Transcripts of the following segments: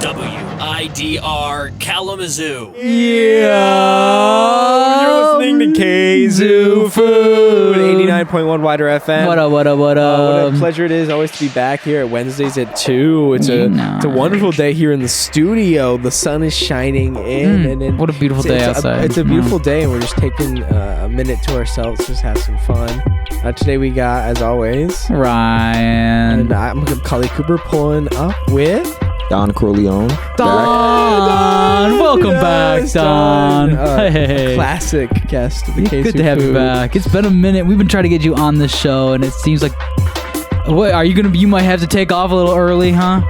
WIDR Kalamazoo. Yeah. You're listening to Kzoo Food, 89.1 WIDR FM. What up? What a pleasure it is always to be back here at Wednesdays at 2. It's a wonderful day here in the studio. The sun is shining in. And what a beautiful day outside. It's a beautiful day, and we're just taking a minute to ourselves, just have some fun. Today we got, as always, Ryan. And I'm Cully Cooper pulling up with... Don Corleone. Don! Welcome back, Don. Hey. Classic guest of the Kzoo Good to have you back. It's been a minute. We've been trying to get you on this show, and it seems like... What, are you gonna be... You might have to take off a little early, huh?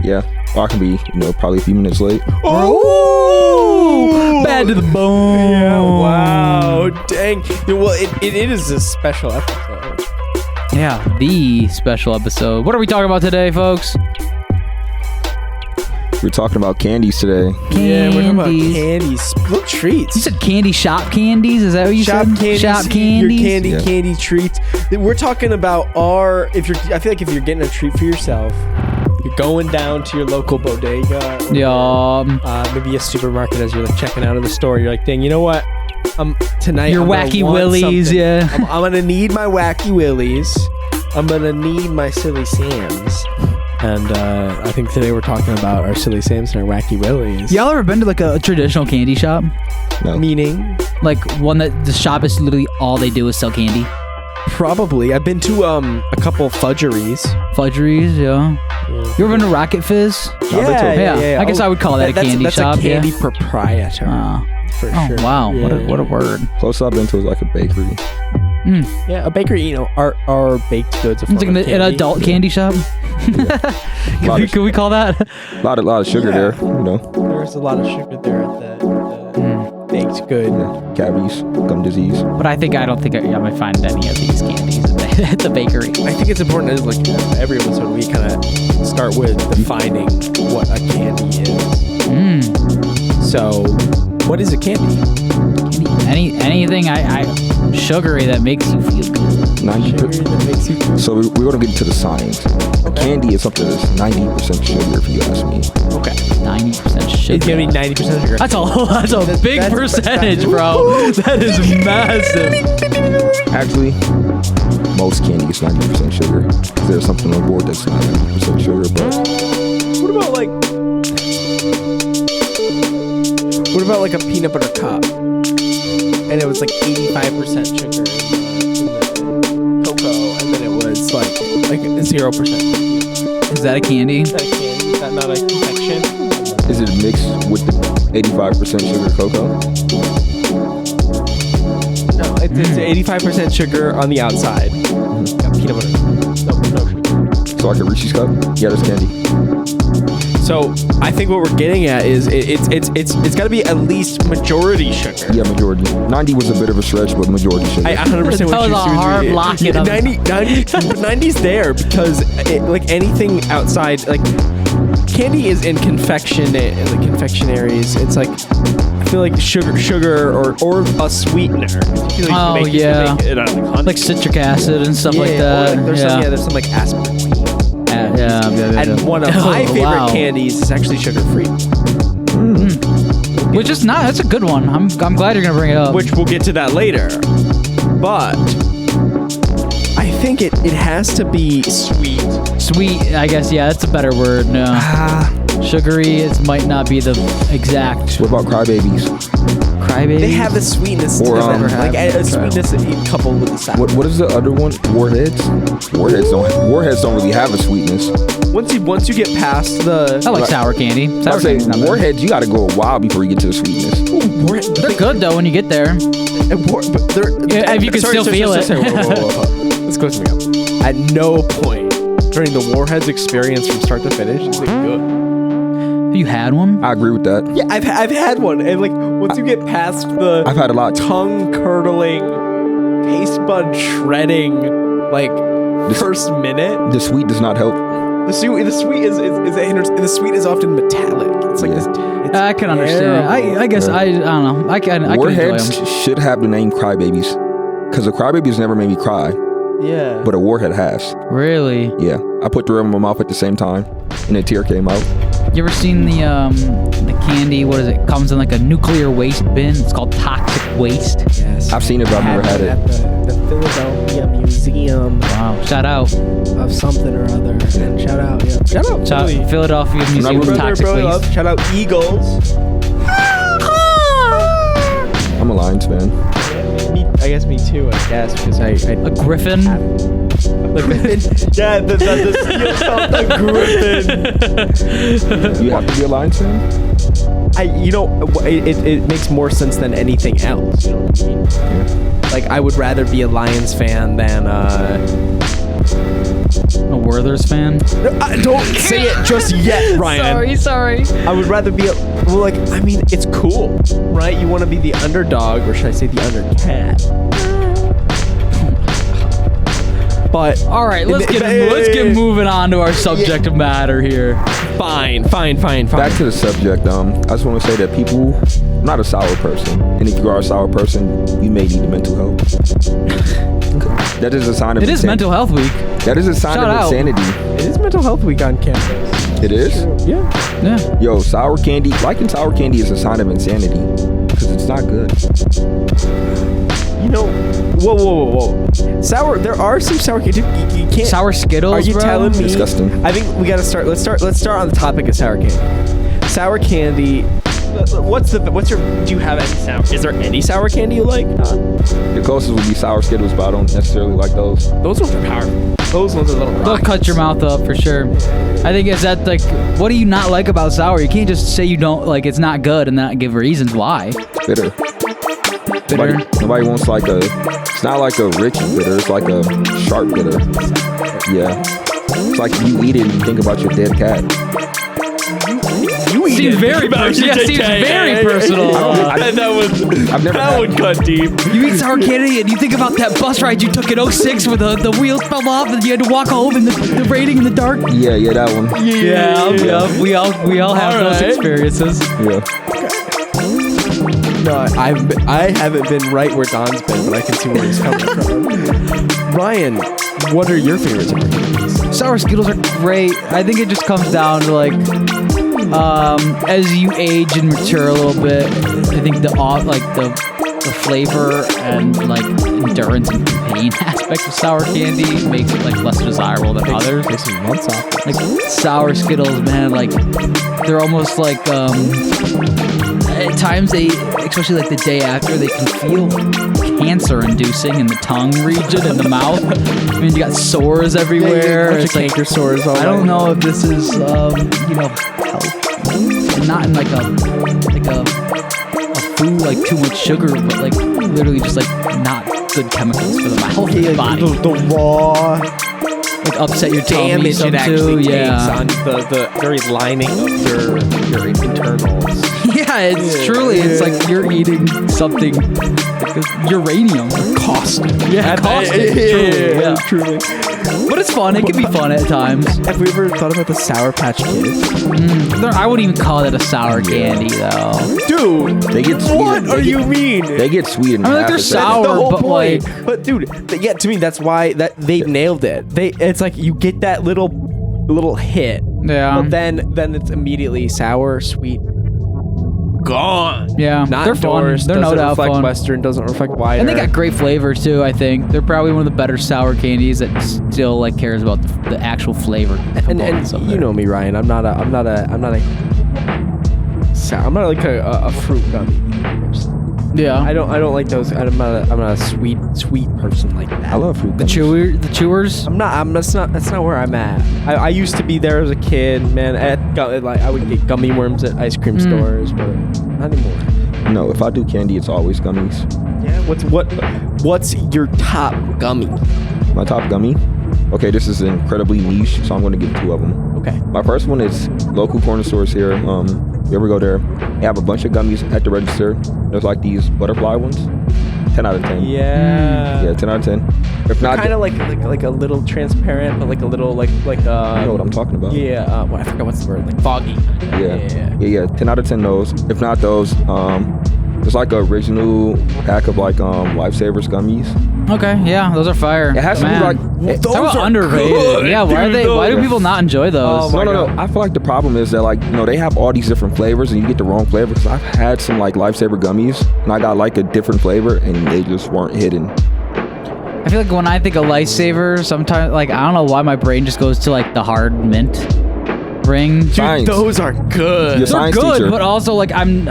Yeah. Or I can be, probably a few minutes late. Oh! Bad to the bone. Yeah, wow. Dang. Well, it is a special episode. Yeah, the special episode. What are we talking about today, folks? We're talking about candies today. Yeah, we're talking about candies. Little treats. You said candy shop candies? Is that what you said? Candies, shop candies? Your candy treats. We're talking about I feel like if you're getting a treat for yourself, you're going down to your local bodega. Maybe a supermarket as you're like checking out of the store. You're like, dang, you know what? Tonight your Wacky Willies, yeah. I'm gonna need my Wacky Willies. I'm gonna need my Silly Sams. And I think today we're talking about our Silly Sams and our Wacky Willies. Y'all ever been to like a traditional candy shop? No. Meaning? Like one that the shop is literally all they do is sell candy? Probably. I've been to a couple fudgeries. Fudgeries, yeah. You ever been to Rocket Fizz? Yeah. I guess I would call that a candy shop. That's a candy proprietor. For sure. Wow. Yeah. What a word. Close I've been to is like a bakery. Yeah, a bakery, our baked goods. It's like an adult candy shop. Can we call that? A lot of sugar there, There's a lot of sugar there at the baked good. Cavities, gum disease. But I don't think I might find any of these candies at the bakery. I think it's important, like every episode, we kind of start with defining what a candy is. So, what is a candy? Anything sugary that makes you feel good. 90%. So we're going to get into the science. A candy is something that's 90% sugar, if you ask me. Okay. 90% sugar. It's going to be 90% sugar. That's a big percentage, bro. That is massive. Actually, most candy is 90% sugar. There's something on board that's not 90% sugar, but... What about like a peanut butter cup? And it was like 85% sugar in the cocoa, and then it was like 0%. Is that a candy? Is that a candy? Is that not a confection? Is it mixed with the 85% sugar cocoa? No, it's 85% sugar on the outside. Peanut butter. No sugar. So like a Reese's cup? Yeah, that's candy. So I think what we're getting at is it's got to be at least majority sugar. Yeah, majority. 90 was a bit of a stretch, but majority sugar. I 100% That was a hard block. 90's there because anything outside, like candy is in confectionaries. It's like I feel like sugar or a sweetener. Like citric acid and stuff like that. There's some like aspartame. Yeah. And one of my favorite candies is actually sugar-free. Which is not. That's a good one. I'm glad you're gonna bring it up. Which we'll get to that later. But I think it has to be sweet. Sweet, I guess. Yeah, that's a better word. No. Sugary, it might not be the exact. What about crybabies? Crybabies? They have the sweetness to them. Like a sweetness coupled with the sour. What is the other one? Warheads? Warheads don't really have a sweetness. Once you get past the... I like sour candy. Sour candy. Warheads, you gotta go a while before you get to the sweetness. Ooh, they're good though when you get there. If you can still feel it. Whoa. Let's go something else. At no point during the Warheads experience from start to finish is it good. Have you had one? I agree with that. Yeah, I've had one, and like once you get past the I've had a lot. Tongue curdling, taste bud shredding, like first minute. The sweet does not help. The sweet is a hindrance, and the sweet is often metallic. It's like this. I can understand. I guess I don't know. I can. Warheads should have the name Crybabies, because the Crybabies never made me cry. Yeah. but a warhead has. Really? Yeah, I put 3 in my mouth at the same time, and a tear came out. You ever seen the candy? What is it? Comes in like a nuclear waste bin. It's called toxic waste. Yes. I've seen it, but I've never had it. At the Philadelphia Museum Wow. Shout out. of something or other. And shout out. Yeah. Shout out. Philly. Philadelphia Museum of Toxic Waste. Shout out Eagles. I'm a Lions fan. I guess me too. I guess because I A griffin. the Griffin. Yeah, the seal called the Griffin. You have to be a Lions fan? It makes more sense than anything else. You know what I mean? Yeah. Like I would rather be a Lions fan than A Werther's fan. don't say it just yet, Ryan. Sorry. I would rather be it's cool, right? You want to be the underdog, or should I say the undercat? But All right, let's get moving on to our subject of matter here. Fine. Back to the subject. I just want to say that people, I'm not a sour person, and if you are a sour person, you may need mental health. That is a sign of It is Mental Health Week. That is a sign Shout of out. insanity. It is Mental Health Week on campus. It is? Yeah. Yeah. Yo, sour candy, liking sour candy is a sign of insanity, because it's not good. You know, whoa. Sour. There are some sour candy. You can't. Sour Skittles. Are you bro? telling me? Disgusting. I think we gotta start. Let's start on the topic of sour candy. Sour candy. What's your? Do you have any sour? Is there any sour candy you like? The closest would be sour Skittles, but I don't necessarily like those. Those ones are powerful. Those ones are little. They'll cut your mouth up for sure. I think it's that like, what do you not like about sour? You can't just say you don't like it's not good and not give reasons why. Bitter. Bitter. Nobody wants like it's not like a rich bitter, it's like a sharp bitter. Yeah. It's like you eat it and you think about your dead cat. You eat Seems it. very personal. Yeah, seems very personal. That would cut deep. You eat sour candy and you think about that bus ride you took in 06 where the wheels fell off and you had to walk home in the raining in the dark. Yeah, that one. Yeah. We all have those experiences. Yeah. No, I haven't been right where Don's been, but I can see where he's coming from. Ryan, what are your favorite sour candies? Sour Skittles are great. I think it just comes down to like, as you age and mature a little bit, I think the flavor and like endurance and pain aspect of sour candy makes it like less desirable than others. Takes some months off. Like sour Skittles, man, like they're almost like at times they, especially like the day after, they can feel cancer-inducing in the tongue region and the mouth. I mean, you got sores everywhere. It's like canker sores. I don't know if this is health, and not in like a food like too much sugar, but like literally just like not good chemicals for the mouth and the body. The raw Like upset your tummy damage some it actually too. takes on the very lining of your internals. Yeah, it's truly. It's like you're eating something like uranium. Caustic. Yeah, caustic. Truly. But it's fun. It can be fun at times. Have we ever thought about the Sour Patch Kids? I wouldn't even call it a sour candy though. Dude, They get sweet. what are you mean? They get sweet and I mean, like, they're sour. The whole but point. like- But dude, yeah, to me that's why that they've nailed it. It's like you get that little hit, Yeah. but then it's immediately sour, sweet, gone. Yeah, Not they're fun. endorsed, They're no doesn't doubt reflect fun. Western, doesn't reflect wider. And they got great flavor too. I think they're probably one of the better sour candies that still like cares about the actual flavor. and components of you it. know me, Ryan. I'm not like a fruit gummy person. Yeah. I don't like those. I'm not a sweet person like that. I love fruit. The chewers. That's not where I'm at. I used to be there as a kid, man. I would get gummy worms at ice cream stores, but not anymore. No, if I do candy, it's always gummies. Yeah. What's your top gummy? My top gummy. Okay, this is incredibly niche, so I'm going to give 2 of them. Okay. My first one is local corner stores here. You ever go there? They have a bunch of gummies at the register. There's like these butterfly ones. 10 out of 10. Yeah. Yeah, 10 out of 10. If not, Kind of like a little transparent, but like a little like you know what I'm talking about. Yeah. I forgot what's the word. Like foggy. Yeah. 10 out of 10 those. If not those, It's like an original pack of like Lifesavers gummies. Okay, yeah, those are fire. It has to be like those are underrated. good, Yeah, why dude, why do people not enjoy those? no. I feel like the problem is that like they have all these different flavors and you get the wrong flavor. Cause I've had some like Lifesaver gummies and I got like a different flavor and they just weren't hidden. I feel like when I think of Lifesaver, sometimes like I don't know why my brain just goes to like the hard mint ring. Dude, Science. those are good. Your They're science good, teacher. but also like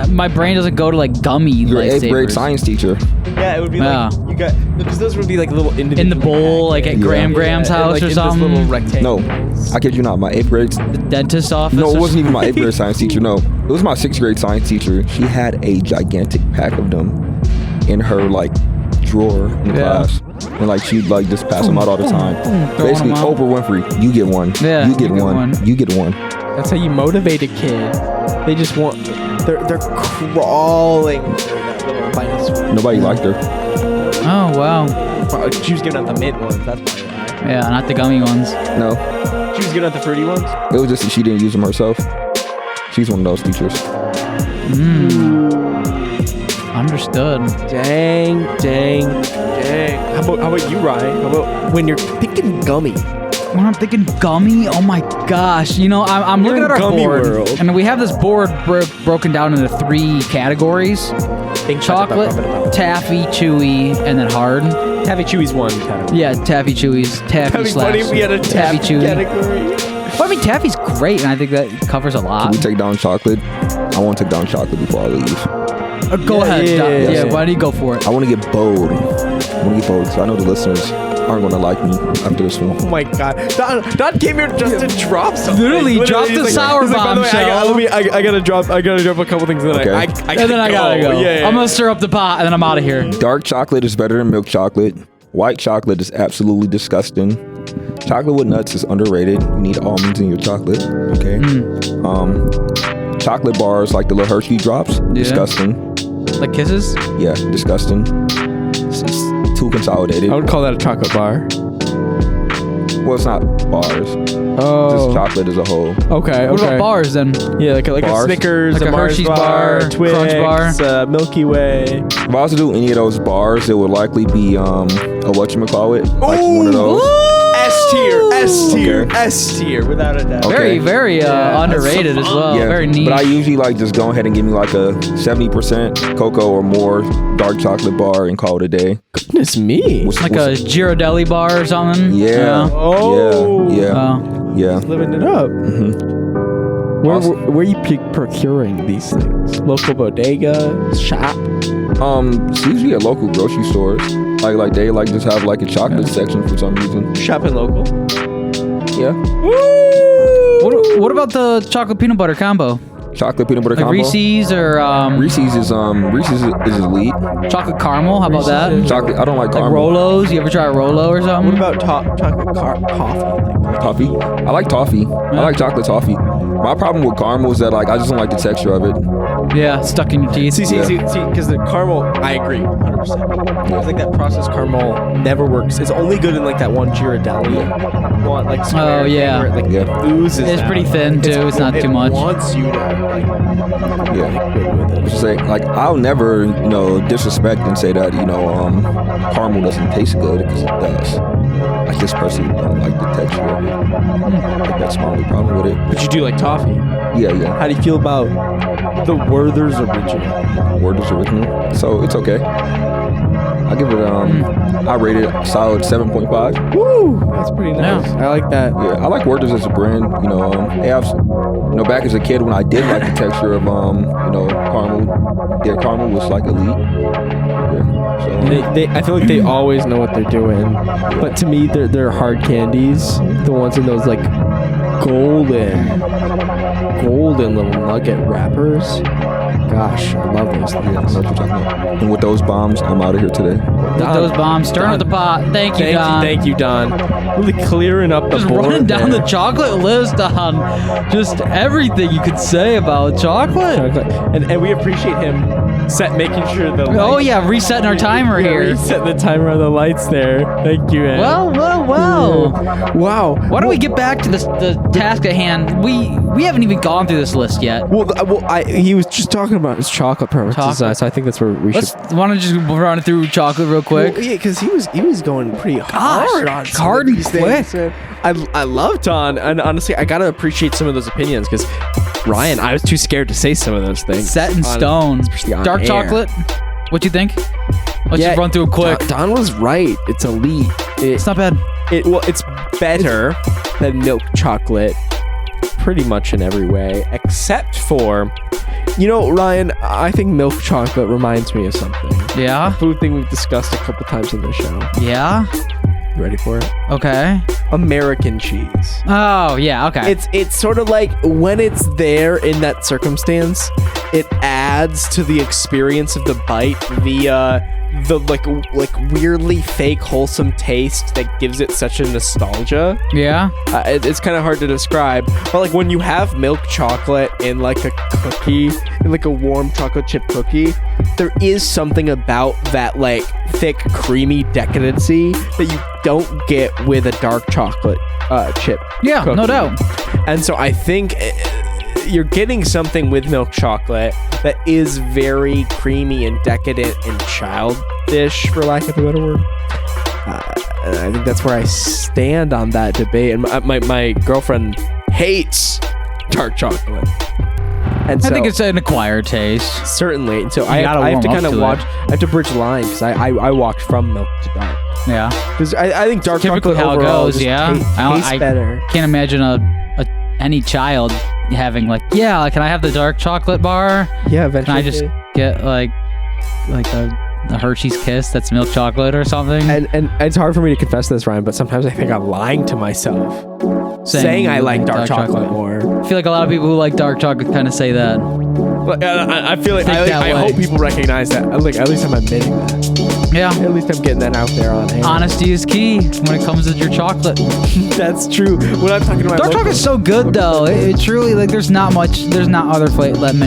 my brain doesn't go to like gummy Your Lifesavers. 8th grade science teacher. Yeah, it would be Yeah. like you got because those would be like little individual In the bowl, like at Graham's house like or in something. This little rectangle. No, I kid you not. My 8th grade. The dentist office. No, it or wasn't even my 8th grade science teacher. No, it was my 6th grade science teacher. She had a gigantic pack of them in her like drawer in class, and like she'd like just pass them out all the time. Basically, them out. Oprah Winfrey, you get one. Yeah, you get one. You get one. That's how you motivate a kid. They just want. They're crawling through that little tiny. Nobody liked her. Oh wow. She was giving out the mint ones. That's probably why. Yeah, not the gummy ones. No, She was giving out the fruity ones. it was just that she didn't use them herself. She's one of those teachers. Understood. Dang. How about you, Ryan? How about when you're thinking gummy? When I'm thinking gummy, oh my gosh. You know, I'm You're looking in at our gummy board, world. and we have this board broken down into 3 categories. Chocolate, taffy, chewy, and then hard. Taffy Chewy's one category. Yeah, taffy, chewy's, taffy That'd be slash funny if we had a taffy, chewy. category. Well, I mean, taffy's great, and I think that covers a Can lot. we take down chocolate? I want to take down chocolate before I leave. Go ahead. yeah. Why do you go for it? I want to get bold. because I know the listeners aren't gonna like me after this one. Oh my god. Don came here just to drop something. Literally dropped the sour by the way, bombshell. I gotta drop a couple things that Okay. I And then I gotta go. Yeah. I'm gonna stir up the pot and then I'm out of here. Dark chocolate is better than milk chocolate. White chocolate is absolutely disgusting. Chocolate with nuts is underrated. You need almonds in your chocolate. Okay. Chocolate bars like the little Hershey drops. Yeah. Disgusting. Like kisses? Yeah, disgusting. It's too consolidated. I would call that a chocolate bar. Well, it's not bars. Oh. Just chocolate as a whole. Okay. What about bars then? Yeah, like a Bars? Snickers, Like a Mars Hershey's bar, bar, Twix, Crunch bar? Milky Way. If I was to do any of those bars, it would likely be a whatchamacallit, like one of those. S tier, without a doubt. Okay. Very underrated as well. Yeah, Very niche. but I usually like just go ahead and give me like a 70% cocoa or more dark chocolate bar and call it a day. Goodness me. like a Ghirardelli bar or something. Yeah. Oh. Yeah. Living it up. Where are you procuring these things? Local bodega, shop? It's usually at local grocery stores. Like they like just have like a chocolate section for some reason. Shopping local. Yeah. What about the chocolate peanut butter combo? Chocolate peanut butter Like combo. Reese's or Reese's is elite. chocolate caramel? How about that? Chocolate. I don't like Like caramel. Rolos? You ever try a Rolo or something? What about chocolate coffee? Toffee. I like toffee. I like chocolate toffee. My problem with caramel is that like I just don't like the texture of it. Yeah, stuck in your teeth. See, because the caramel, I agree, 100%. I think that processed caramel never works. It's only good in like that one Ghirardelli one, like square thing yeah. where it, like Yeah. oozes. It's out. pretty thin too. It's not too much. It wants you to like Yeah. good with it. Just say like I'll never disrespect and say that caramel doesn't taste good because it does. I just personally don't like the texture of it. Like, that's my only problem with it. But you do like toffee. Yeah. How do you feel about the Werther's original? Word is original, so it's okay. I give it I rate it a solid 7.5. Woo! That's pretty nice. Yeah. I like that. Yeah, I like Werther's as a brand. They have, back as a kid when I did like the texture of caramel. Their caramel was like elite. Yeah. So I feel like they always know what they're doing. But to me, they're hard candies. The ones in those like golden little nugget wrappers. Gosh, I love those things. I know what you're talking about. And with those bombs, I'm out of here today. With those bombs, stirring up the pot. Thank you, Don. Thank you, Don. Really clearing up the Just board running down there. the chocolate list on just everything you could say about chocolate. And we appreciate him making sure the Oh lights- yeah, resetting our timer Yeah, here. reset the timer on the lights there. Thank you, man. Well. Wow. Why don't we get back to the task at hand? We haven't even gone through this list yet. He was just talking about is chocolate preferences, so I think that's where we should. Want to just run through chocolate real quick? Well, yeah, because he was going pretty hard on hard and quick. Things, I loved on, and honestly, I gotta appreciate some of those opinions because Ryan, I was too scared to say some of those things. Set in stone. Dark chocolate. What do you think? Let's just run through it quick. Don was right. It's elite. It's not bad. It's better than milk chocolate pretty much in every way, except for, Ryan, I think milk chocolate reminds me of something. Yeah? A food thing we've discussed a couple times in the show. Yeah? You ready for it? Okay. American cheese. Oh, yeah, okay. It's sort of like when it's there in that circumstance, it adds to the experience of the bite via the like weirdly fake wholesome taste that gives it such a nostalgia. Yeah. It's kind of hard to describe, but like when you have milk chocolate in like a cookie, in like a warm chocolate chip cookie, there is something about that like thick creamy decadency that you don't get with a dark chocolate chip cookie. No doubt. And so I think you're getting something with milk chocolate that is very creamy and decadent and childish, for lack of a better word. And I think that's where I stand on that debate. And my girlfriend hates dark chocolate. And I think it's an acquired taste. Certainly. And so I have to kind of watch. I have to bridge the line because I walked from milk to dark. Yeah. Because I think dark typically chocolate how overall it goes. Yeah. tastes better. Can't imagine any child having can I have the dark chocolate bar? Yeah, eventually. Can I just get like a Hershey's Kiss that's milk chocolate or something? And it's hard for me to confess this, Ryan, but sometimes I think I'm lying to myself, saying I like dark chocolate more. I feel like a lot of people who like dark chocolate kind of say that. But I feel like I hope people recognize that. Like at least I'm admitting that. Yeah. At least I'm getting that out there on air. Honesty is key when it comes to your chocolate. That's true. When I'm talking to my dark chocolate's so good though. It truly there's not many other flavors like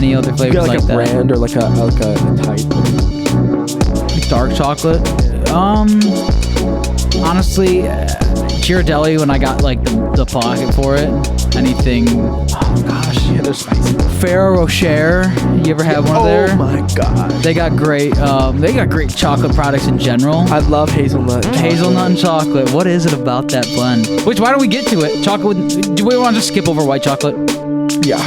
that. A brand or like a type. Dark chocolate. Honestly, Ghirardelli when I got like the pocket for it. Anything. Oh gosh, yeah, they're spicy. Ferrero Rocher. You ever had one of there? Oh my gosh. They got great. They got great chocolate products in general. I love hazelnut. Hazelnut and chocolate. What is it about that blend? Why don't we get to it? Chocolate. Do we want to just skip over white chocolate? Yeah.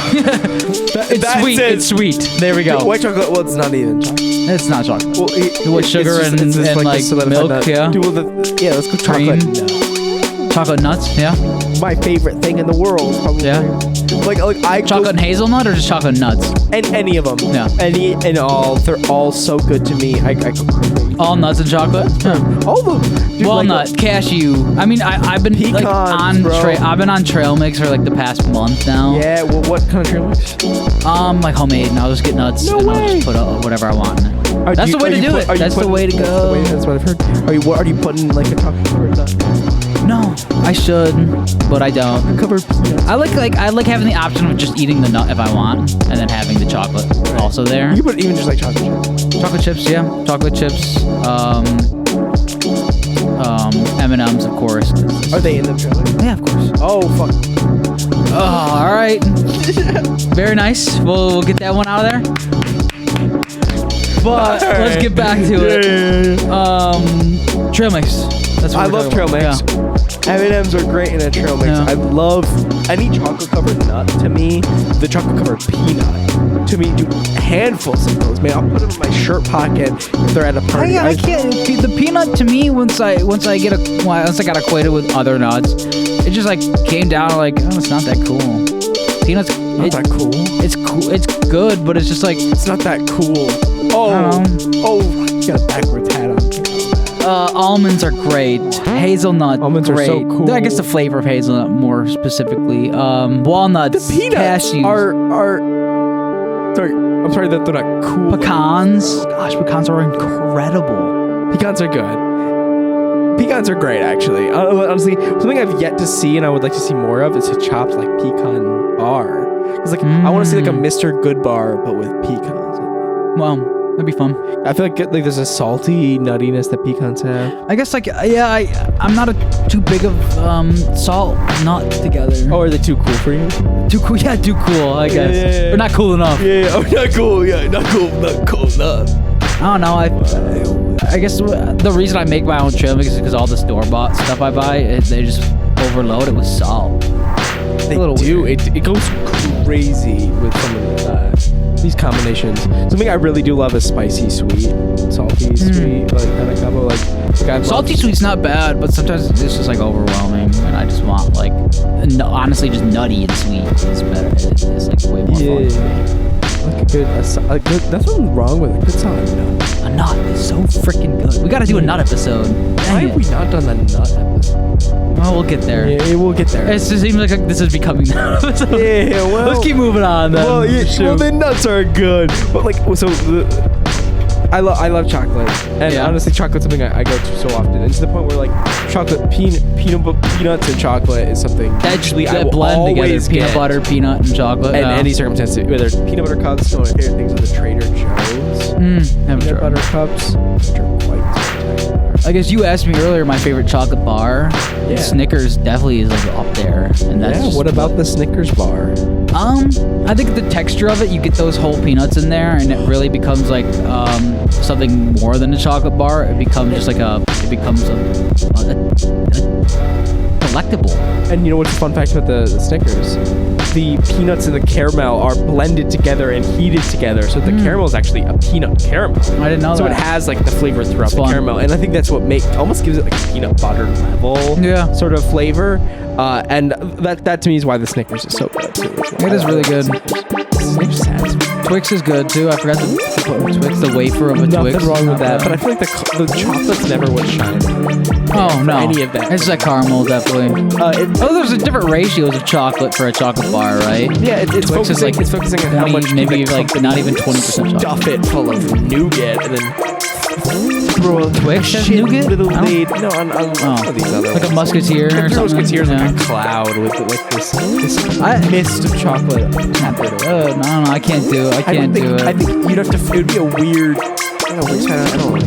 It's sweet. It's sweet. There we go. White chocolate. Well, it's not even chocolate. It's not chocolate. Well, with sugar and milk. Yeah. Let's go chocolate. Chocolate nuts. Yeah. My favorite thing in the world. Probably. Yeah. Like chocolate and hazelnut or just chocolate nuts? And any of them. Yeah. Any and all. They're all so good to me. I go crazy. All nuts and chocolate. All of them. Dude, walnut, cashew. I mean, I've been pecans, I've been on trail mix for like the past month now. Yeah. Well, what kind of trail mix? Like homemade, and I'll just get nuts and I'll just put whatever I want in it. That's the way to do it. That's the way to go. That's what I've heard. Are you putting like a chocolate covered nut? No, I should, but I don't. Covered peanuts. I like having the option of just eating the nut if I want, and then having the chocolate also there. You put even just like chocolate chips. Chocolate chips, yeah. Chocolate chips. M&Ms, of course. Are they in the trailer? Yeah, of course. Oh, fuck. Oh, all right. Very nice. We'll get that one out of there. But let's get back to it. Yeah. Trail mix. That's what I love trail mix. Yeah. M&Ms are great in a trail mix. Yeah. I love any chocolate covered nut. To me, the chocolate covered peanut. To me, dude, handfuls of those, man. I'll put them in my shirt pocket if they're at a party. I can't. The peanut to me, once I got acquainted with other nuts, it just like came down like, oh, it's not that cool. Peanuts. Not that cool. It's cool. It's good, but it's just like it's not that cool. You got a backwards hat on. Almonds are great. Hazelnut, almonds great. are so cool. I guess the flavor of hazelnut more specifically. Walnuts, the peanuts cashews are. Sorry, I'm sorry that they're not cool. Pecans. Gosh, pecans are incredible. Pecans are good. Pecans are great, actually. Honestly, something I've yet to see and I would like to see more of is a chopped like pecan bar. It's like I want to see like a Mr. Good bar, but with pecans. Well, That'd be fun. I feel like there's a salty nuttiness that pecans have. I guess I'm not too big of salt nut together. Oh, are they too cool for you? Too cool? Yeah, too cool. I guess. Yeah. Or not cool enough. Yeah. Oh, not cool. Yeah, not cool enough. I don't know. I guess the reason I make my own trail mix is because all the store-bought stuff I buy, they just overload it with salt. They do. It goes crazy with some of these combinations. Something I really do love is spicy sweet, salty sweet, like kind of combo. Like salty sweet's not bad, but sometimes it's just like overwhelming, and I just want like honestly just nutty and sweet. It's better. It's like way more fun. Like a good. That's what's wrong with a good solid nut. A nut is so freaking good. We got to do a nut episode. Why have we not done the nut episode? Well, we'll get there. Yeah, we'll get there. It just seems like this is becoming that episode. Yeah, well, let's keep moving on then. Well, the nuts are good, but like, I love chocolate, and honestly, chocolate's something I go to so often. And to the point where like chocolate, peanuts and chocolate is something that blend together. Peanut butter, peanut, and chocolate. And any circumstance, whether it's peanut butter cups, one of my favorite things are the Trader Joe's peanut butter cups, which are quite spectacular. I guess you asked me earlier my favorite chocolate bar. Yeah. Snickers definitely is like up there, and that's what about the Snickers bar? I think the texture of it, you get those whole peanuts in there, and it really becomes like something more than a chocolate bar. It becomes just like a collectible. And you know what's the fun fact about the Snickers? The peanuts and the caramel are blended together and heated together, so the caramel is actually a peanut caramel. I didn't know so that. So it has like the flavor throughout the caramel, and I think that's what almost gives it like a peanut butter level sort of flavor. And that to me is why the Snickers is so good. It is really good. Twix is good too. I forgot to put Twix, the wafer of a Twix. Nothing wrong with that, but I feel like the chocolate's never what's shining. Oh no, any of that. It's like caramel, definitely. There's a different ratios of chocolate for a chocolate bar, right? Yeah, it's focusing on how much maybe like not even 20% chocolate. Stuff it full of nougat and then throw a Twix has nougat? little laid. No, on these other like ones. A Musketeer or something. Musketeer's like a cloud with like this mist of chocolate. No, I can't do it. I think you'd have to. It would be a weird. I don't know.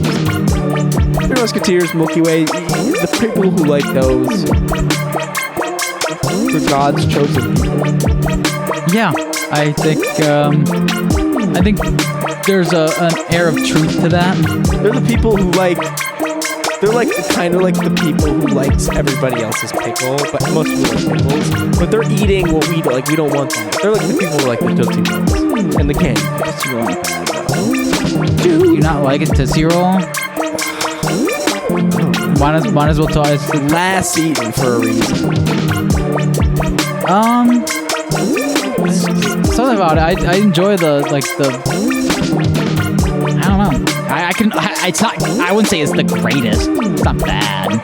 Your Musketeers, Milky Way. The people who like those, they're God's chosen people. Yeah, I think there's an air of truth to that. They're the people who they're like kind of like the people who likes everybody else's pickle, but most people like pickles. But they're eating what we like. We don't want that. They're like the people who like the Tootsie Rolls and the candy. Tootsie Roll ain't bad though. Dude, you not like a Tootsie Roll? Might as well tell us the last eaten for a reason. Something about it. I enjoy the I don't know. It's not. I wouldn't say it's the greatest. It's not bad.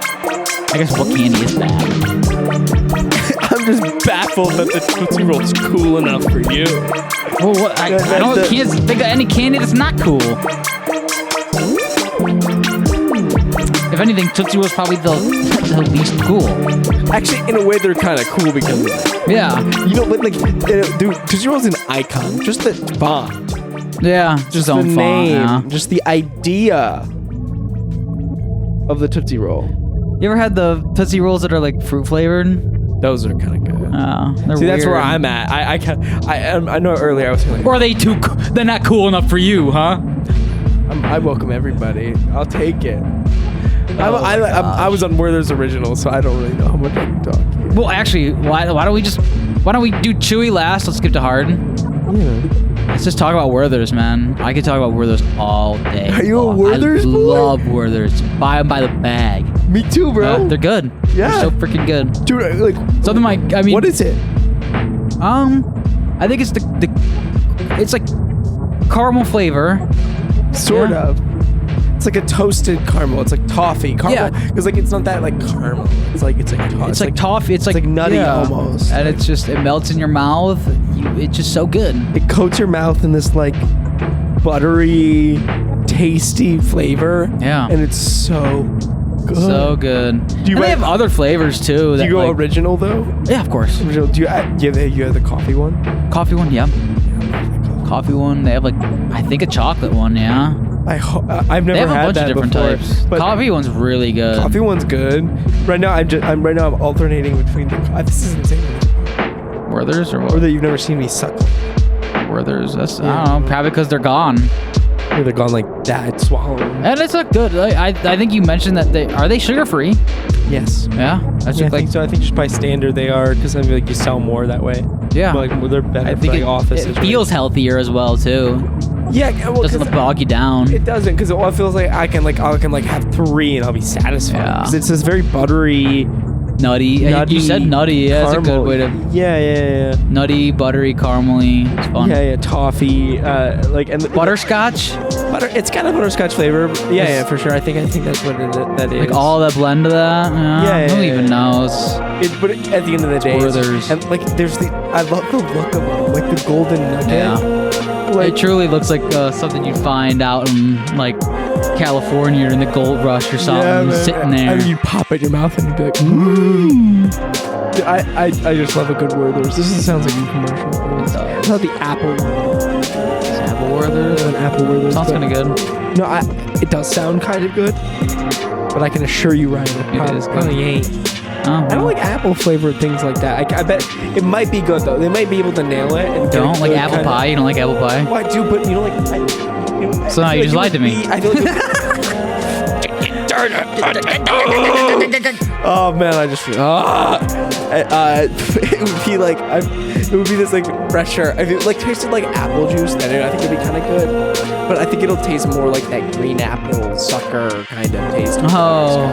I guess what candy is bad? I'm just baffled that the Tootsie Roll is cool enough for you. Well, what? I can't think of any candy that's not cool. If anything, Tootsie Roll's probably the least cool. Actually, in a way, they're kind of cool because of that. Yeah. You know, dude, Tootsie Roll's an icon. Just the font. Yeah. Just the name. Just the idea of the Tootsie Roll. You ever had the Tootsie Rolls that are like fruit flavored? Those are kind of good. See, that's where I'm at. I know earlier I was like, or are they they're not cool enough for you, huh? I welcome everybody. I'll take it. I was on Werther's Original, so I don't really know how much I can talk here. Well, actually, why don't we do Chewy last? Let's skip to hard. Yeah. Let's just talk about Werther's, man. I could talk about Werther's all day. Are you a Werther's boy? I love Werther's. Buy them by the bag. Me too, bro. They're good. Yeah. They're so freaking good. Dude, like something like I mean. What is it? I think it's it's like caramel flavor. Sort of. It's like a toasted caramel. It's like toffee caramel. Yeah. Because like it's not that like caramel. It's like toffee. It's like nutty almost. And it's just it melts in your mouth. It's just so good. It coats your mouth in this like buttery, tasty flavor. Yeah. And it's so good. So good. They have other flavors too. Do you go original though? Yeah, of course. Original. Do you have the coffee one? Coffee one, yeah. coffee one. They have like, I think a chocolate one. Yeah. I've never They have a had bunch that of different before. types. But Coffee one's really good. coffee one's good. Right now, I'm alternating between this is insane. Werther's or what? Or that you've never seen me suck. Werther's. That's I don't know. Probably because they're gone. Or they're gone like that, swallowing. And it's not good. I think you mentioned that they sugar free. Yes. Yeah. That's Yeah, I just like think so. I think just by standard they are, because I feel like you sell more that way. yeah. But like they're better I for think like offices. it feels healthier as well too. Yeah, well, Doesn't bog you down. it doesn't, because it feels like I can have 3 and I'll be satisfied. Yeah. Because it's this very buttery, Nutty. You said nutty. Yeah, that's a good way to. Yeah. Nutty, buttery, caramely. It's fun. Yeah, toffee, and Butterscotch. It's got a butterscotch flavor. Yeah, for sure. I think that's what that is. Like all that blend of that. Yeah, Who yeah, even knows? But at the end of the day, Werther's. and like I love the look of like the golden nugget. Yeah. Like, It truly looks like something you'd find out in like California during the gold rush or something, man. sitting there. I mean, you pop it in your mouth and you'd be like, mmm. Dude, I just love a good Werther's. This sounds like a commercial. It's not the apple one. Apple Werther's. An apple Werther's. Sounds kind of good. No, it does sound kind of good, but I can assure you, Ryan, It is good. probably ain't. Oh, I don't like apple flavored things like that. I bet it might be good though. They might be able to nail it. And get Don't a like good apple kinda- pie. You don't like apple pie. Well, I do, but you know, like. So now you just lied to me. I feel like oh man, I just it would be like it would be this like fresher. If it like tasted like apple juice, then I think it'd be kind of good. But I think it'll taste more like that green apple sucker kind of taste. Oh,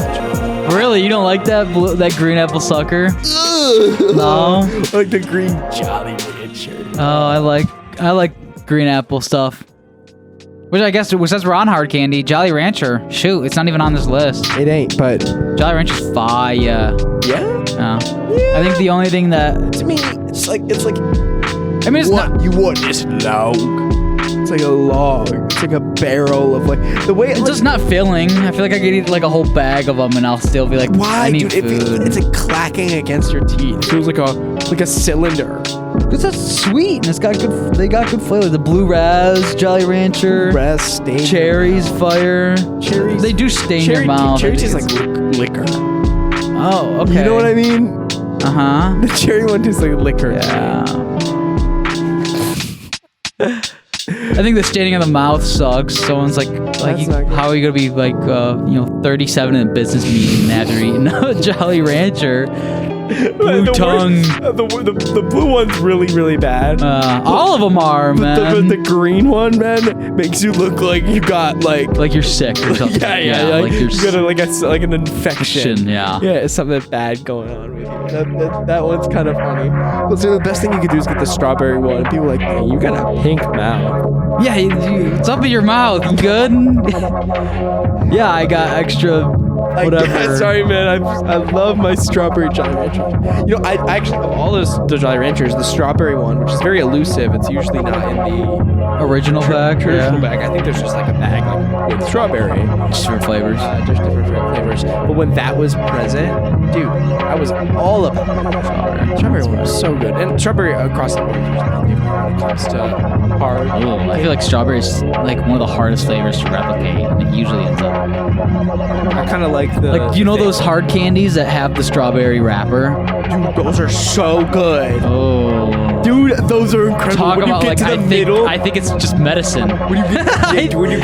really? You don't like that green apple sucker? No. Like the green Jolly Rancher. Oh, I like green apple stuff. Which says we're on hard candy. Jolly Rancher. Shoot, it's not even on this list. It ain't, but Jolly Rancher's fire. yeah. I think the only thing that To me, it's like I mean, it's not. you want this log. It's like a log. It's like a barrel of like the way It's just not filling. I feel like I could eat like a whole bag of them and I'll still be like, why, I need dude? food. It's like clacking against your teeth. It feels like a cylinder. It's a sweet and it's got good. They got good flavor. The blue raz, Jolly Rancher, Rest, stain. cherries, fire. Cherries. They do stain your mouth. Cherry tastes like liquor. Oh, okay. You know what I mean? Uh huh. The cherry one tastes like liquor. Yeah. I think the staining of the mouth sucks. Someone's like not good. how are you gonna be like 37 in a business meeting after eating a Jolly Rancher? Blue tongue. The blue one's really, really bad. All of them are, man. The green one, man, makes you look like you got like you're sick or something. yeah, like you're you got like an infection. Yeah. Yeah, it's something bad going on with you. That one's kind of funny. But so the best thing you could do is get the strawberry one. And people are like, hey, you got a pink mouth. Yeah, it's up in your mouth. You good? Yeah, I got extra. Whatever. Sorry, man. I love my strawberry Jolly Rancher. You know, I actually of all the Jolly Ranchers, the strawberry one, which is very elusive. It's usually not in the Original bag. traditional bag. I think there's just like a bag like with strawberry. Just different flavors. Just different flavors. But when that was present, dude, I was all about it. Strawberry one was so good, and strawberry across the board is my favorite when it comes to hard. I feel like strawberry is like one of the hardest flavors to replicate, and it usually ends up. I kind of like Like, you know those hard candies that have the strawberry wrapper? Dude, those are so good. Oh. Dude, those are incredible. Talk when about you get like to the middle, I think it's just medicine. when you get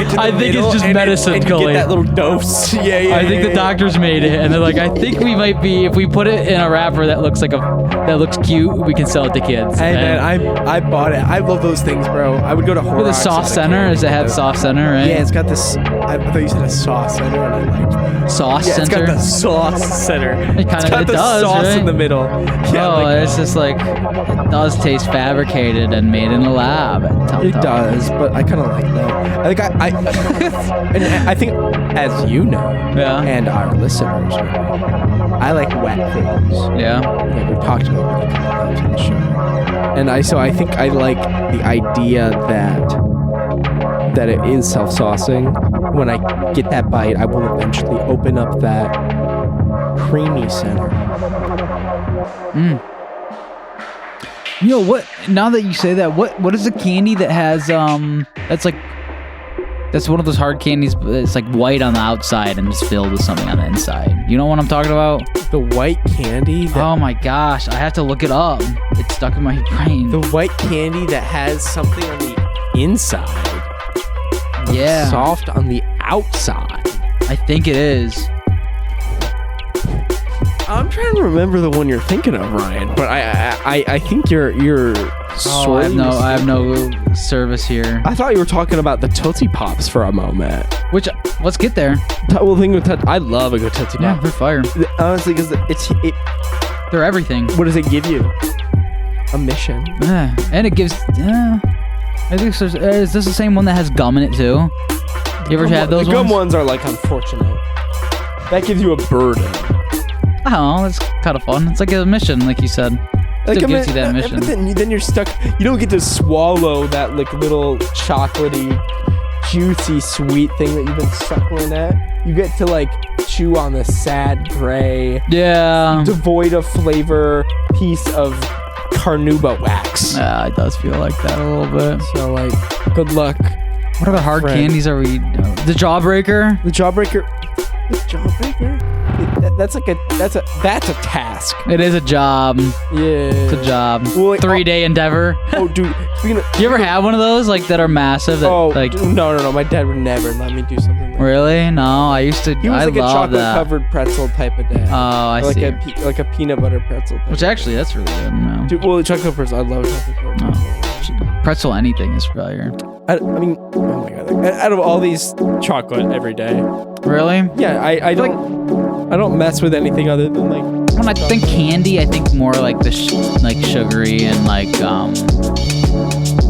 to the I think middle it's just and medicine, and you Cully. get that little dose. Yeah. I think the doctors made it, and they're like, I think we might be, if we put it in a wrapper that looks cute, we can sell it to kids. Hey And man, I bought it. I love those things, bro. I would go to with a soft center, does it have soft center, right? Yeah, it's got this. I thought you said a sauce center, and I liked that. Sauce Yeah, it's center. got the sauce center. It kinda- It's got it the does, sauce right? in the middle. Yeah, Oh, like, it's just like, it does taste fabricated and made in a lab. it does, but I kind of like that. I think and I think, as you know, Yeah. and our listeners, I like wet things. Yeah. Yeah, we've talked about it on the show. And I think I like the idea that it is self-saucing. When I get that bite, I will eventually open up that creamy center. You know what? Now that you say that, what is a candy that has that's one of those hard candies, but it's like white on the outside and just filled with something on the inside. You know what I'm talking about? The white candy. Oh my gosh, I have to look it up. It's stuck in my brain. The white candy that has something on the inside. Yeah. Soft on the outside. I think it is. I'm trying to remember the one you're thinking of, Ryan, but I think you're I have no service here. I thought you were talking about the Tootsie Pops for a moment. Which, let's get there. Well, the thing with I love a good Tootsie Pop. Yeah, they're fire. Honestly, because they're everything. What does it give you? A mission. And it gives. I think is this the same one that has gum in it too? You ever had those ones? The gum ones are like unfortunate. That gives you a burden. Oh, that's kind of fun. It's like a mission, like you said. It still gives you that mission. But then you're stuck. You don't get to swallow that like little chocolatey, juicy, sweet thing that you've been suckling at. You get to like chew on the sad gray, devoid of flavor piece of carnauba wax. Yeah, it does feel like that a little bit. So like, good luck. What other hard candies are we? The Jawbreaker. The Jawbreaker. That's a task. It is a job. Yeah, it's a job. Well, like, 3-day endeavor. Oh, dude. You ever have one of those like that are massive? That, no. My dad would never let me do something like that. Really? No, I used to. He was like a chocolate-covered pretzel type of dad. Oh, I see. Like a peanut butter pretzel. Which actually, that's really good. No. Dude, well, chocolate pretzel. I love chocolate pretzel. Pretzel anything is fire. I mean, oh my god! Out of all these, chocolate every day. Really? Yeah, I don't mess with anything other than like. When I think candy, I think more like the like sugary and like I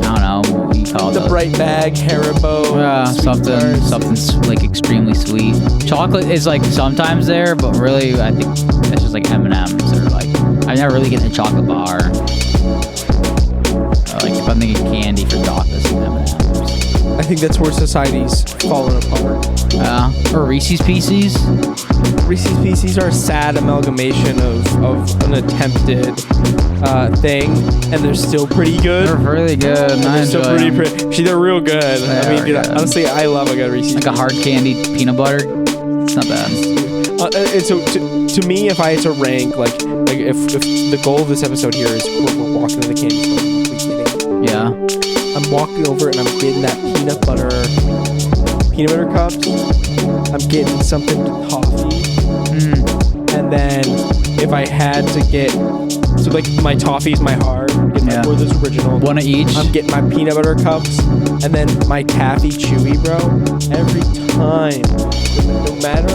don't know what you call the those. Bright Bag, Haribo. Yeah, something like extremely sweet. Chocolate is like sometimes there, but really I think that's just like M&Ms or like I never really get a chocolate bar. Like if I'm thinking candy for chocolate, it's M&Ms. I think that's where society's fallen apart. Or Reese's Pieces. Reese's Pieces are a sad amalgamation of an attempted thing, and they're still pretty good. They're really good. They're still pretty. Actually, they're real good. I mean, dude, honestly, I love a good Reese's. Like a hard candy peanut butter. It's not bad. And so, to me, if I had to rank, like if the goal of this episode here is we're walking to the candy store, yeah. I'm walking over and I'm getting that peanut butter cups. I'm getting something toffee. And then if I had to get, so like my toffee's my heart, my Werther's Original. One of each. I'm getting my peanut butter cups and then my taffy chewy, bro. Every time, no matter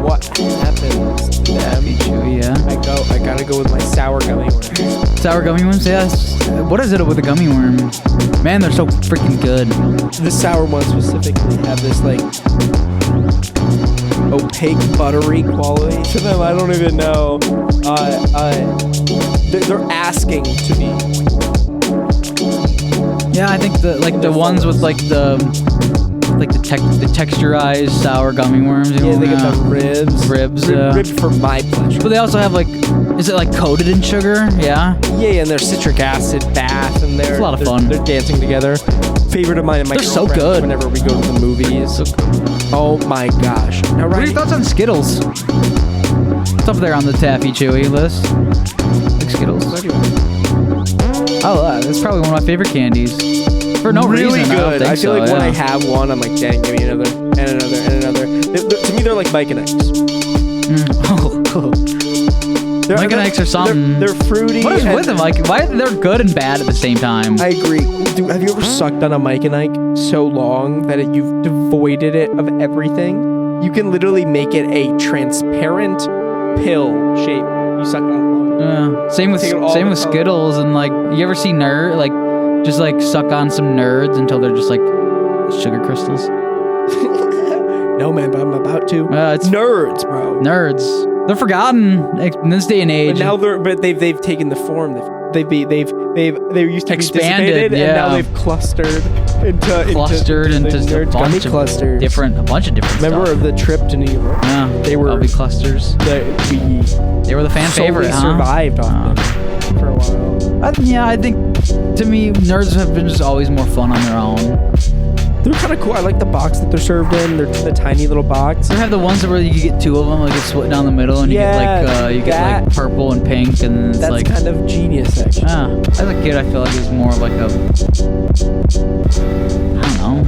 what happens to them, chewy, I gotta go with my sour gummy worms. Sour gummy worms, yes. What is it with a gummy worm? Man, they're so freaking good. The sour ones specifically have this like opaque buttery quality to them. I don't even know. They're asking to be. Yeah, I think the ones with like the texturized sour gummy worms. They get the ribs. Ribbed for my pleasure. But they also have like, is it like coated in sugar? Yeah. Yeah, and they're citric acid bath, and it's a lot of fun. They're dancing together. Favorite of mine and my girlfriend. They're so good. Whenever we go to the movies. Oh my gosh. Now, what are your thoughts on Skittles? It's up there on the taffy chewy list. Like Skittles. Oh, that's probably one of my favorite candies. For no reason. Really good. I feel like when I have one, I'm like, dang, give me another, and another, and another. To me, they're like Mike and Ike's. Oh, cool. Mike and Ike's are something. They're fruity. What is with them? Like, why they're good and bad at the same time? I agree. Dude, have you ever sucked on a Mike and Ike so long that you've devoided it of everything? You can literally make it a transparent pill shape. You suck on. Yeah. Same with Skittles, and like, you ever see just like suck on some nerds until they're just like sugar crystals? No, man, but I'm about to. It's nerds, bro. Nerds. They're forgotten in this day and age. But now they've taken the form. They used to expanded, be and now they've clustered into a bunch of different Remember stuff. the trip to New York? Yeah, they were LV clusters. They were the fan favorite. Huh? Survived on them for a while. I think to me, nerds have been just always more fun on their own. They're kind of cool. I like the box that they're served in. They're the tiny little box. They have the ones where you can get two of them, like it's split down the middle, and you get like purple and pink, and it's that's like kind of genius, actually. As a kid, I feel like it was more like a, I don't know.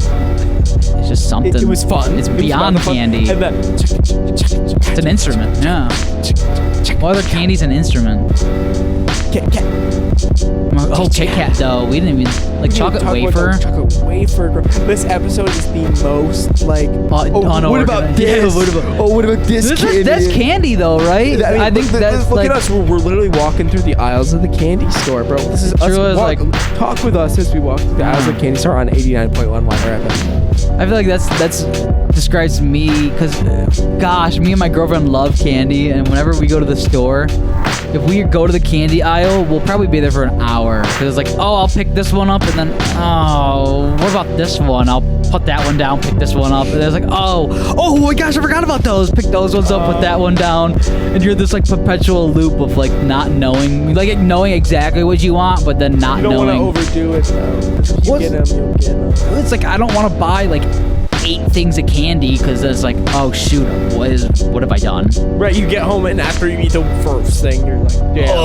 It's just something. It was fun. It's beyond candy. And then, it's an instrument. Yeah. Why are candies an instrument? Oh, Kit Kat though. We didn't even like chocolate wafer. Chocolate wafer. This episode is the most like. What about this? What about this? Candy? That's candy though, right? I think that's look at us. We're literally walking through the aisles of the candy store, bro. This is us. Talk with us as we walk through the aisles of the candy store on 89.1 WIDR FM. I feel like that's describes me because, gosh, me and my girlfriend love candy, and whenever we go to the store, if we go to the candy aisle, we'll probably be there for an hour because it's like, oh, I'll pick this one up, and then, oh, what about this one? I'll put that one down, pick this one up, and it's like, oh my gosh, I forgot about those. Pick those ones up, put that one down, and you're this like perpetual loop of like not knowing, like knowing exactly what you want, but then not knowing. You don't want to overdo it though. If you get them, you'll get them. It's like I don't want to buy like 8 things of candy because it's like, oh shoot, what have I done? Right, you get home and after you eat the first thing, you're like, damn.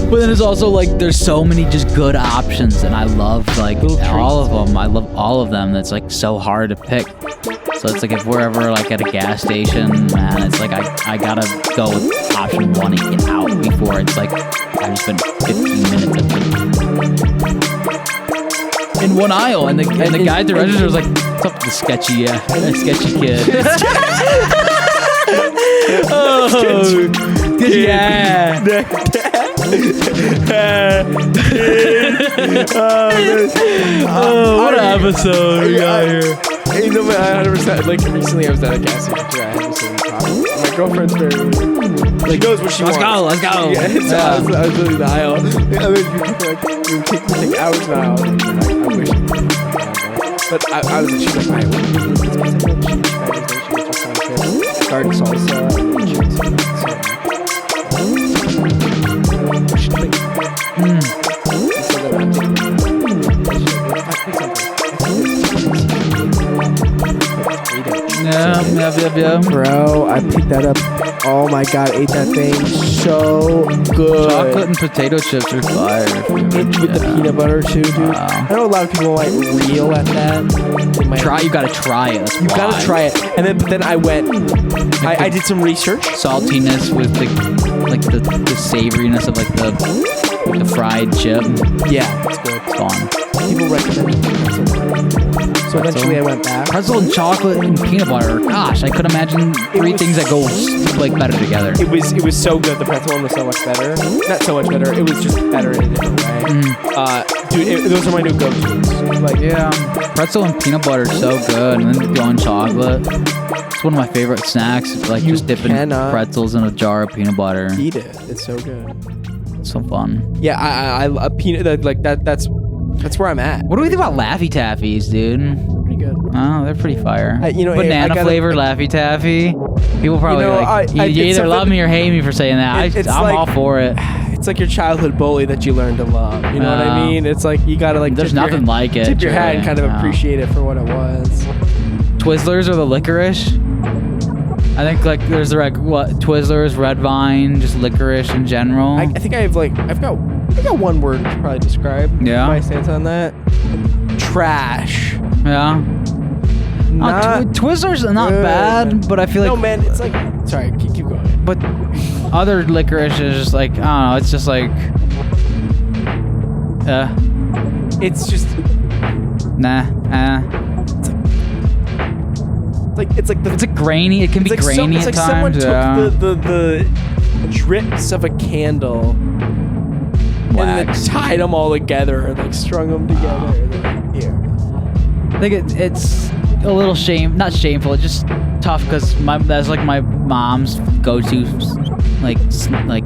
But then there's also like, there's so many just good options, and I love like all of them. I love all of them. That's like so hard to pick. So it's like if we're ever like at a gas station, man, it's like I gotta go with option 1 and get out before it's like I just spent 15 minutes at in one aisle, and the guy at the register was like, "What's up, the sketchy kid?" What an episode we got here. You know, 100%. Like recently, I was at a gas station too. I had the same problem. My girlfriend's very like, she knows what she wants. Let's go. Yeah, so I was literally in the aisle. And then you take hours now. I wish. But I was. She's like, "Alright, let's get some cheese fries. She gets some chips, garden salsa, and chips." Yeah. Bro, I picked that up. Oh my god, ate that thing so good. Chocolate and potato chips are fire. With the peanut butter too, dude. Wow. I know a lot of people might reel at that. You gotta try it. You gotta try it. And then I went. I did some research. Saltiness with the savoriness of like the fried chip. Yeah, it's good. It's fun. People recommend it. So eventually I went back. Pretzel and chocolate and peanut butter. Gosh, I could imagine three things that go like better together. It was so good. The pretzel one was so much better. Not so much better. It was just better in a different way. Dude, those are my new go-tos. Like, yeah, pretzel and peanut butter is so good, and then going chocolate. It's one of my favorite snacks. Like just dipping pretzels in a jar of peanut butter. Eat it. It's so good. It's so fun. Yeah, I peanut like that. That's where I'm at. What do we think about Laffy Taffies, dude? Pretty good. Oh, they're pretty fire. Banana flavored Laffy Taffy. People probably you either love me or hate me for saying that. I'm all for it. It's like your childhood bully that you learned to love. You know what I mean? It's like you gotta like. There's nothing like it. Tip your hat and kind of appreciate it for what it was. Twizzlers or the licorice. I think like there's like Twizzlers, Red Vine, just licorice in general. I think I've got one word to probably describe my stance on that. Trash. Yeah. Twizzlers are not bad, but I feel like... No, man, it's like... Sorry, keep going. But other licorice is just like, I don't know, it's just like... It's just... It's like grainy. It can be grainy at times. It's like someone took the drips of a candle and then tied them all together and like strung them together. Here. I think it's a little not shameful. It's just tough because that's like my mom's go-to like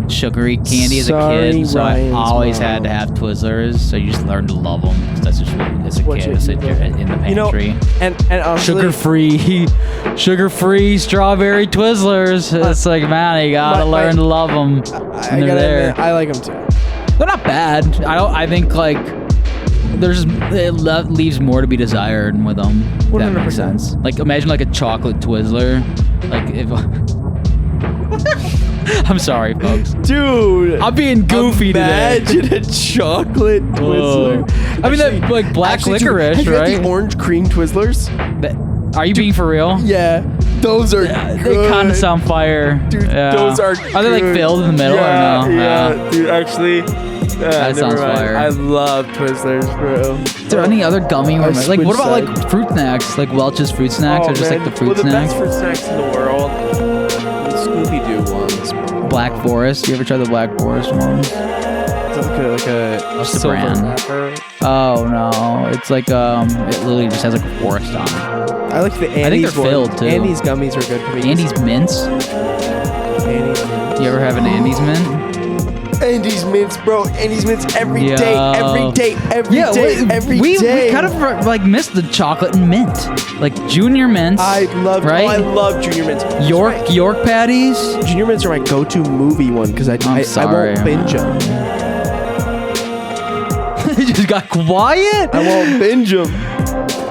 sugary candy as a kid. So I always had to have Twizzlers. So you just learn to love them. That's just what as a kid. It's in the pantry. And honestly, sugar-free strawberry Twizzlers. It's like, man, you gotta learn to love them. I gotta admit, I like them too. They're not bad. I think like it leaves more to be desired with them. If that makes 100%. sense. Like imagine like a chocolate Twizzler. Like if. I'm sorry, folks. Dude, I'm being goofy today. Imagine a chocolate Twizzler. I mean, that like black licorice, have you right? had the orange cream Twizzlers? Are you being for real? Yeah, those are They good. kind of sound fire. Dude, those are good. Are they like filled in the middle Yeah, or no? yeah, dude, actually. That sounds fire. I love Twizzlers, bro. Is there any other gummy? I Like, what about switched like fruit snacks? Like Welch's fruit snacks, or just like the fruit the snacks? best fruit snacks in the world. The Scooby-Doo ones. Black Forest. You ever try the Black Forest ones? It's like a What's the silver brand? wrapper. Oh no, it's like it literally just has like a forest on it. I like the Andes. I think they're filled too. Andes gummies are good for me. Andes mints. Andes mints. You ever have an Andes mint? Andes mints, bro. Andes mints every Yo. day, every day, every day, every we day. We kind of like missed the chocolate and mint, like junior mints. I love, right? Oh, I love Junior Mints. York patties. Junior Mints are my go-to movie one because I won't binge them. You just got quiet. I won't binge them.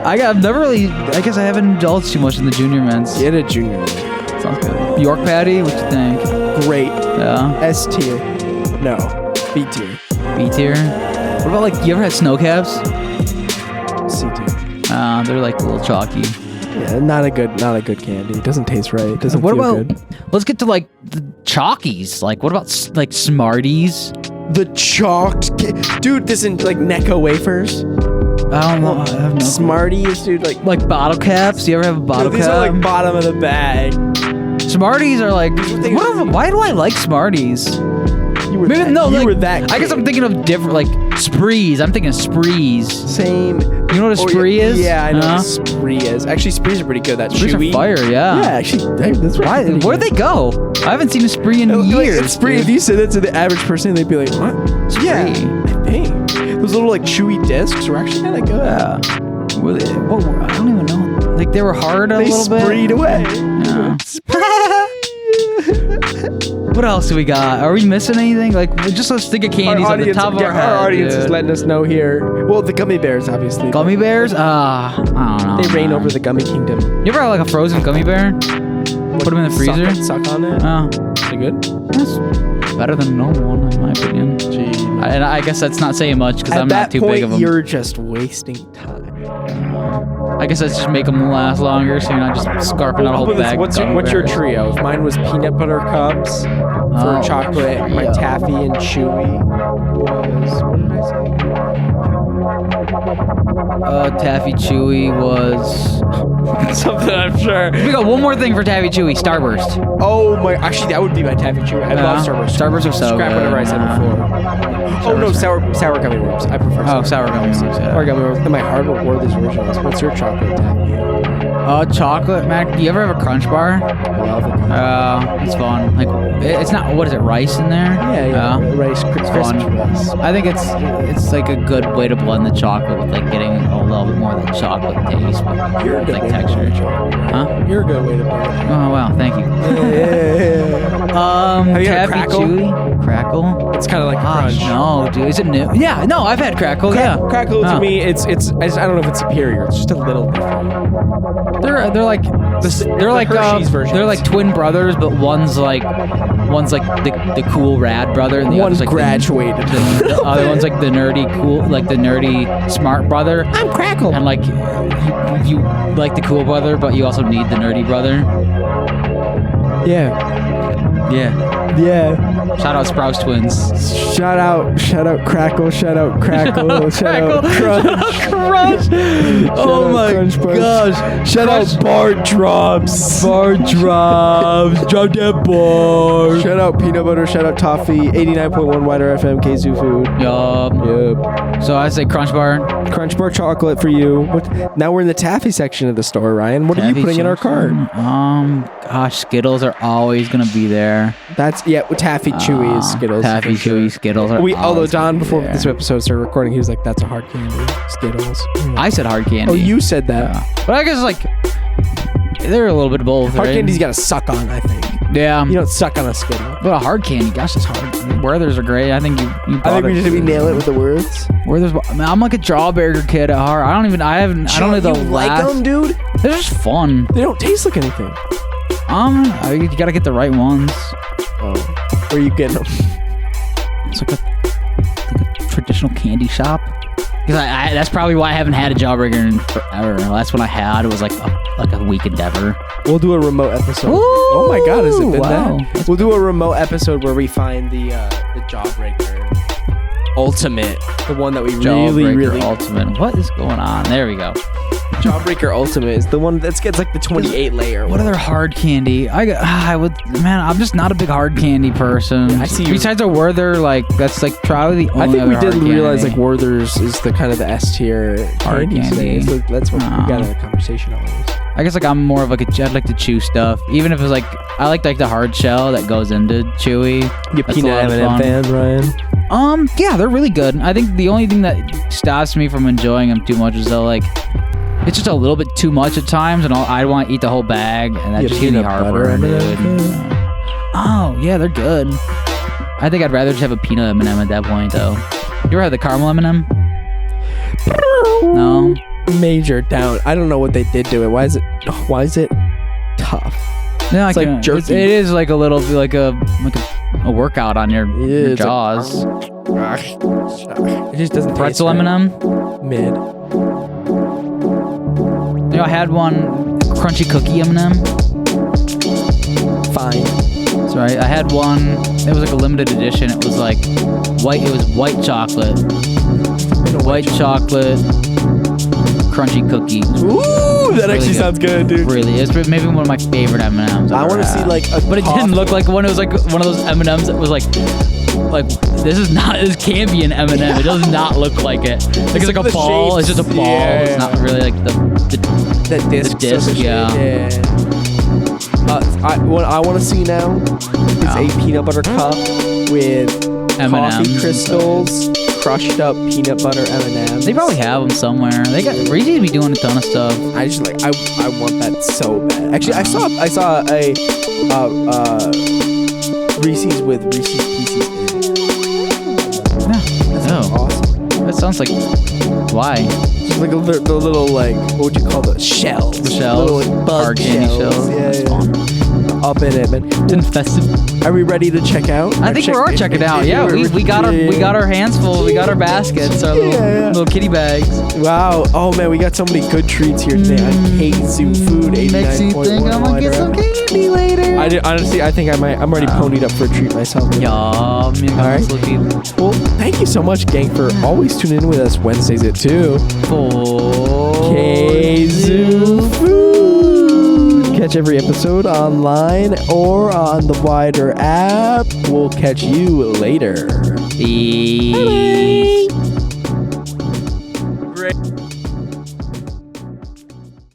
I've never really. I guess I haven't indulged too much in the junior mints. Get a Junior Mint. Sounds good. York patty. What you think? Great. Yeah. S tier. No. B tier. B tier. What about like you ever had snow caps? C tier. They're like a little chalky. Yeah, not a good candy. It doesn't taste right. It doesn't What feel about? good. Let's get to like the chalkies. Like what about like Smarties? The chalked dude, this in like Necco wafers. I don't know. I have no clue. Smarties, dude, like bottle caps. You ever have a bottle dude, these cap? are like bottom of the bag. Smarties are like. Why do I like Smarties? You were Maybe that, no. you Like, were that I guess kid. I'm thinking of different like sprees. I'm thinking sprees. Same. You know what a spree is? Yeah, I know what a spree is. Actually, sprees are pretty good. That Sprees chewy. are fire. Yeah. Yeah, actually, that's right. Where'd they go? I haven't seen a spree in years. Spree. dude. If you said that to the average person, they'd be like, "What?" Yeah, I think those little like chewy discs were actually kind of good. Yeah. Were they, I don't even know. Like they were hard a They little bit. spreed away. Yeah. What else do we got? Are we missing anything? Like, just let's think of candies on the top of our head. Our audience is dude. letting us know here. Well, the gummy bears, obviously. Gummy bears? I don't know. They reign man. over the gummy kingdom. You ever had like a frozen gummy bear? Put them in the freezer? Suck on it. Oh, Is it good? that's better than a normal one, in my opinion. Gee. And I guess that's not saying much because At I'm that not too point, big of them. you're just wasting time. I guess that's just make them last longer, so you're not just scarfing out a whole bag. What's of gummy your bears. trio? If mine was peanut butter cups for Oh, chocolate, my trio. taffy and chewy was, what did I say? Taffy Chewy was Something, I'm sure. We got one more thing for Taffy Chewy. Starburst. Oh my, actually that would be my taffy chewy. I love Starburst. Starburst are so Scrap good. whatever I said before. Oh no, sour gummy worms. I prefer Sour gummy worms. Sour gummy worms. And my Harvard Worthies versions. What's your chocolate taffy? Chocolate, Mac. Do you ever have a Crunch Bar? I love it. It's fun. Like, it's not. What is it? Rice in there? Yeah. Rice, crisp fun. rice. I think it's like a good way to blend the chocolate with like getting a little bit more of that chocolate taste with You're a good like way to texture. blend chocolate. Huh? You're a good way to blend it. Oh wow, thank you. Have you had a Taffy Crackle? Chewy? Crackle? It's kind of like a Gosh, crunch. no, dude. Is it new? Yeah, no, I've had Crackle. Yeah, Crackle to Oh. me, it's I don't know if it's superior. It's just a little different. They're like Hershey's versions. they're like twin brothers, but one's like the cool rad brother, and the One other's like graduated. The other one's like the nerdy cool, like the nerdy smart brother. I'm Crackle. And like you like the cool brother, but you also need the nerdy brother. Yeah. Shout out Sprouse twins. Shout out Crackle. Shout out Crackle. Shout out Crunch. Crunch. Oh out my Crunch Bars. gosh. Shout out Bar Drops. Bar drops. Drop that bar. Shout out Peanut Butter. Shout out Toffee. 89.1 WIDR FM. Kzoo Food. Yep. So I say Crunch Bar. Crunch Bar chocolate for you. Now we're in the taffy section of the store, Ryan. What are you Taffy putting in our cart? Gosh, Skittles are always gonna be there. That's Taffy Chewy Skittles. Taffy for sure. Chewy Skittles are Although always Don, gonna be before there. this episode started recording, he was like, "That's a hard candy, Skittles." I said hard candy. Oh, you said that. But I guess like they're a little bit of both. Hard right? candy's got to suck on, I think. Yeah. You don't suck on a Skittle. But a hard candy, gosh, it's hard. Werther's are great. I think you I think we just nail it with the words. Werther's. I mean, I'm like a Jawbreaker kid at heart. I don't know the You like last. them, dude? They're just fun. They don't taste like anything. You gotta get the right ones. Oh, where are you getting them? It's like a traditional candy shop. Because that's probably why I haven't had a Jawbreaker in forever. The last one I had was like a week endeavor. We'll do a remote episode. Ooh, oh my God, has it been wow. that? We'll do a remote episode where we find the Jawbreaker Ultimate, the one that we really Ultimate. What is going on? There we go. Jawbreaker Ultimate is the one that gets like the 28 layer. What other hard candy? I'm just not a big hard candy person. Yeah, I see. Besides a Werther, like that's like probably the only. I think we didn't realize like candy. Werther's is the kind of the S tier Hard candy. So that's what we got in a conversation on this. I guess like I'm more of like I'd like to chew stuff, even if it's like I like the hard shell that goes into chewy. You That's peanut a lot of M&M fun. fan, Ryan? Yeah, they're really good. I think the only thing that stops me from enjoying them too much is that like it's just a little bit too much at times, and I want to eat the whole bag, and that Yeah, just gives me peanut butter heartburn, M&M. dude. Oh yeah, they're good. I think I'd rather just have a peanut M&M at that point, though. You ever had the caramel M&M? No. Major down. I don't know what they did to it. Why is it tough? Yeah, It's like jerky. It is like a little like a workout on your it's jaws. It just doesn't Pretzel taste M&M. mid. You know, I had one crunchy cookie M&M. Fine. That's right. I had one. It was like a limited edition. It was like white. It was white chocolate. White chocolate crunchy cookie. Ooh, that really actually good. sounds good, dude. Really, it's maybe one of my favorite M&Ms. I want to see like a But it coffee. didn't look like one. It was like one of those M&Ms that was like this can't be an M&M. It does not look like it. Like it's like a the ball. shapes. It's just a ball. Yeah. It's not really like that disc. the disc, yeah. What I want to see now is a peanut butter cup with M&Ms coffee crystals, crushed up peanut butter M&Ms. They probably have them somewhere. Reese's be doing a ton of stuff. I just like I want that so bad. Actually, I saw a Reese's with Reese's Pieces in it. Yeah. That's awesome. That sounds like why? Just like the little like what would you call the shells? The shells, Little like bug hard candy shells. Yeah, That's yeah. fun. Up in it, man. It's infested. Are we ready to check out? I think we are checking out. Yeah, we got our hands full. We got our baskets, our little kitty bags. Wow. Oh man, we got so many good treats here today on Kzoo Food 89.1 Makes you think I'm gonna get some candy later. Honestly, I think I'm already ponied up for a treat myself. Yum. All right. Right. Well, thank you so much, gang, for always tuning in with us Wednesdays at 2. Kzoo Food. Catch every episode online or on the WIDR app. We'll catch you later. Peace.